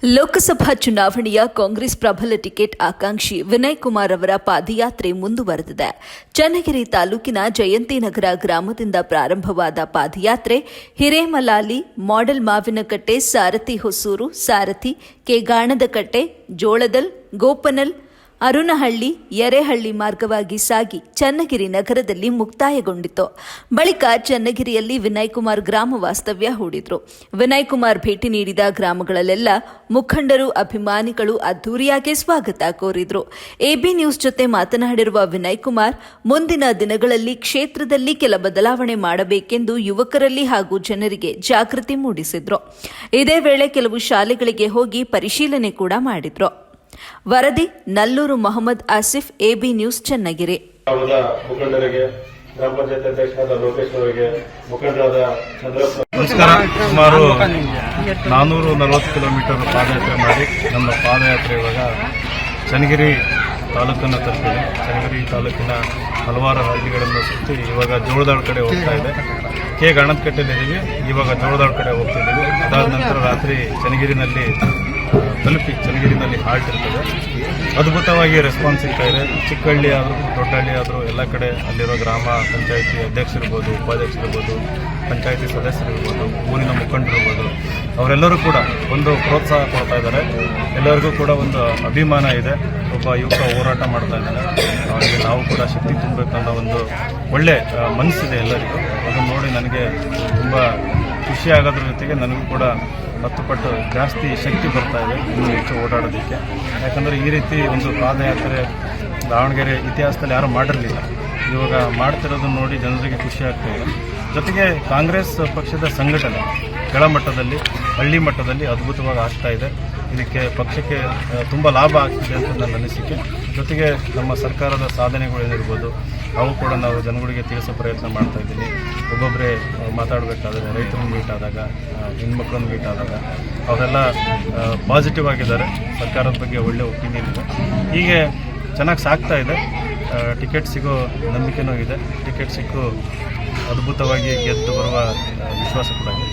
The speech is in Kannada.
ಲೋಕಸಭಾ ಚುನಾವಣೆಯ ಕಾಂಗ್ರೆಸ್ ಪ್ರಬಲ ಟಿಕೆಟ್ ಆಕಾಂಕ್ಷಿ ವಿನಯ್ ಕುಮಾರ್ ಅವರ ಪಾದಯಾತ್ರೆ ಮುಂದುವರೆದಿದೆ. ಚನ್ನಗಿರಿ ತಾಲೂಕಿನ ಜಯಂತಿನಗರ ಗ್ರಾಮದಿಂದ ಪ್ರಾರಂಭವಾದ ಪಾದಯಾತ್ರೆ ಹಿರೇಮಲಾಲಿ, ಮಾಡೆಲ್ ಮಾವಿನಕಟ್ಟೆ, ಸಾರಥಿ ಹೊಸೂರು, ಸಾರಥಿ, ಕೆಗಾಣದಕಟ್ಟೆ, ಜೋಳದಲ್, ಗೋಪನಲ್, ಅರುನಹಳ್ಳಿ, ಯರೇಹಳ್ಳಿ ಮಾರ್ಗವಾಗಿ ಸಾಗಿ ಚನ್ನಗಿರಿ ನಗರದಲ್ಲಿ ಮುಕ್ತಾಯಗೊಂಡಿತು. ಬಳಿಕ ಚನ್ನಗಿರಿಯಲ್ಲಿ ವಿನಯ್ ಕುಮಾರ್ ಗ್ರಾಮ ವಾಸ್ತವ್ಯ ಹೂಡಿದ್ರು. ವಿನಯ್ ಕುಮಾರ್ ಭೇಟಿ ನೀಡಿದ ಗ್ರಾಮಗಳಲ್ಲೆಲ್ಲ ಮುಖಂಡರು, ಅಭಿಮಾನಿಗಳು ಅದ್ದೂರಿಯಾಗಿ ಸ್ವಾಗತ ಕೋರಿದ್ರು. ಎಬಿ ನ್ಯೂಸ್ ಜೊತೆ ಮಾತನಾಡಿರುವ ವಿನಯ್ ಕುಮಾರ್, ಮುಂದಿನ ದಿನಗಳಲ್ಲಿ ಕ್ಷೇತ್ರದಲ್ಲಿ ಕೆಲ ಬದಲಾವಣೆ ಮಾಡಬೇಕೆಂದು ಯುವಕರಲ್ಲಿ ಹಾಗೂ ಜನರಿಗೆ ಜಾಗೃತಿ ಮೂಡಿಸಿದ್ರು. ಇದೇ ವೇಳೆ ಕೆಲವು ಶಾಲೆಗಳಿಗೆ ಹೋಗಿ ಪರಿಶೀಲನೆ ಕೂಡ ಮಾಡಿದ್ರು. ವರದಿ ನಲ್ಲೂರು ಮೊಹಮ್ಮದ್ ಆಸಿಫ್, ಎಬಿ ನ್ಯೂಸ್, ಚನ್ನಗಿರಿ. ಮುಖಂಡರಿಗೆ, ಗ್ರಾಮ ಪಂಚಾಯತ್ ಅಧ್ಯಕ್ಷರಾದ ಲೋಕೇಶ್ ಅವರಿಗೆ, ಮುಖಂಡರಾದ ಚಂದ್ರಪ್ಪ, ನಮಸ್ಕಾರ. ಸುಮಾರು 440 ಕಿಲೋಮೀಟರ್ ಪಾದಯಾತ್ರೆ ಮಾಡಿ ನಮ್ಮ ಪಾದಯಾತ್ರೆ ಇವಾಗ ಚನ್ನಗಿರಿ ತಾಲೂಕನ್ನು ತಲುಪಿದೆ. ಚನ್ನಗಿರಿ ತಾಲೂಕಿನ ಹಲವಾರು ಹಳ್ಳಿಗಳನ್ನು ಸುತ್ತಿ ಇವಾಗ ಜೋಳದಾಳ ಕಡೆ ಹೋಗ್ತಾ ಇದೆ. ಗಾಣದಕಟ್ಟೆಯಲ್ಲಿದ್ದೀವಿ, ಇವಾಗ ಜೋಳದಾಳ ಕಡೆ ಹೋಗ್ತಿದ್ದೀವಿ. ಅದಾದ ನಂತರ ರಾತ್ರಿ ಚನ್ನಗಿರಿನಲ್ಲಿ ತಲುಪಿ ಚನ್ನಗಿರಿನಲ್ಲಿ ಹಾಲ್ಟ್ ಇರ್ತದೆ. ಅದ್ಭುತವಾಗಿ ರೆಸ್ಪಾನ್ಸ್ ಸಿಗ್ತಾ ಇದೆ. ಚಿಕ್ಕಹಳ್ಳಿ ಆದರೂ ದೊಡ್ಡಹಳ್ಳಿ ಆದರೂ ಎಲ್ಲ ಕಡೆ ಅಲ್ಲಿರೋ ಗ್ರಾಮ ಪಂಚಾಯಿತಿ ಅಧ್ಯಕ್ಷರಿರ್ಬೋದು, ಉಪಾಧ್ಯಕ್ಷರಿರ್ಬೋದು, ಪಂಚಾಯಿತಿ ಸದಸ್ಯರಿರ್ಬೋದು, ಊರಿನ ಮುಖಂಡರಿರ್ಬೋದು, ಅವರೆಲ್ಲರೂ ಕೂಡ ಒಂದು ಪ್ರೋತ್ಸಾಹ ಕೊಡ್ತಾ ಇದ್ದಾರೆ. ಎಲ್ಲರಿಗೂ ಕೂಡ ಒಂದು ಅಭಿಮಾನ ಇದೆ. ಒಬ್ಬ ಯುವಕ ಹೋರಾಟ ಮಾಡ್ತಾ ಇದ್ದಾನೆ, ಅವರಿಗೆ ನಾವು ಕೂಡ ಶಕ್ತಿ ತುಂಬಬೇಕನ್ನೋ ಒಂದು ಒಳ್ಳೆ ಮನಸ್ಸಿದೆ ಎಲ್ಲರಿಗೂ. ಅದನ್ನು ನೋಡಿ ನನಗೆ ತುಂಬ ಖುಷಿ ಆಗೋದ್ರ ಜೊತೆಗೆ ನನಗೂ ಕೂಡ 10 ಪಟ್ಟು ಜಾಸ್ತಿ ಶಕ್ತಿ ಬರ್ತಾ ಇದೆ ಇನ್ನೂ ಹೆಚ್ಚು ಓಡಾಡೋದಕ್ಕೆ. ಯಾಕಂದರೆ ಈ ರೀತಿ ಒಂದು ಪಾದಯಾತ್ರೆ ದಾವಣಗೆರೆ ಇತಿಹಾಸದಲ್ಲಿ ಯಾರೂ ಮಾಡಿರಲಿಲ್ಲ. ಇವಾಗ ಮಾಡ್ತಿರೋದನ್ನು ನೋಡಿ ಜನರಿಗೆ ಖುಷಿ ಆಗ್ತಾ ಇದೆ. ಜೊತೆಗೆ ಕಾಂಗ್ರೆಸ್ ಪಕ್ಷದ ಸಂಘಟನೆ ಕೆಳಮಟ್ಟದಲ್ಲಿ, ಹಳ್ಳಿ ಮಟ್ಟದಲ್ಲಿ ಅದ್ಭುತವಾಗಿ ಆಗ್ತಾ ಇದೆ. ಇದಕ್ಕೆ ಪಕ್ಷಕ್ಕೆ ತುಂಬ ಲಾಭ ಆಗ್ತಿದೆ ಅಂತ ನನ್ನ ಅನಿಸಿಕೆ. ಜೊತೆಗೆ ನಮ್ಮ ಸರ್ಕಾರದ ಸಾಧನೆಗಳೇನಿರ್ಬೋದು ಅವು ಕೂಡ ನಾವು ಜನಗಳಿಗೆ ತಿಳಿಸೋ ಪ್ರಯತ್ನ ಮಾಡ್ತಾ ಇದ್ದೀನಿ. ಒಬ್ಬೊಬ್ಬರೇ ಮಾತಾಡಬೇಕಾದ್ರೆ, ರೈತರನ್ನು ಮೀಟ್ ಆದಾಗ, ಹೆಣ್ಮಕ್ಳನ್ನು ಮೀಟ್ ಆದಾಗ ಅವರೆಲ್ಲ ಪಾಸಿಟಿವ್ ಆಗಿದ್ದಾರೆ. ಸರ್ಕಾರದ ಬಗ್ಗೆ ಒಳ್ಳೆ ಒಪಿನಿಯನ್ ಇದೆ. ಹೀಗೆ ಚೆನ್ನಾಗಿ ಸಾಗ್ತಾ ಇದೆ. ಟಿಕೆಟ್ ಸಿಗೋ ನಂಬಿಕೆನೂ ಇದೆ. ಟಿಕೆಟ್ ಸಿಕ್ಕು ಅದ್ಭುತವಾಗಿ ಗೆದ್ದು ಬರುವ ವಿಶ್ವಾಸ ಕೂಡ ಇದೆ.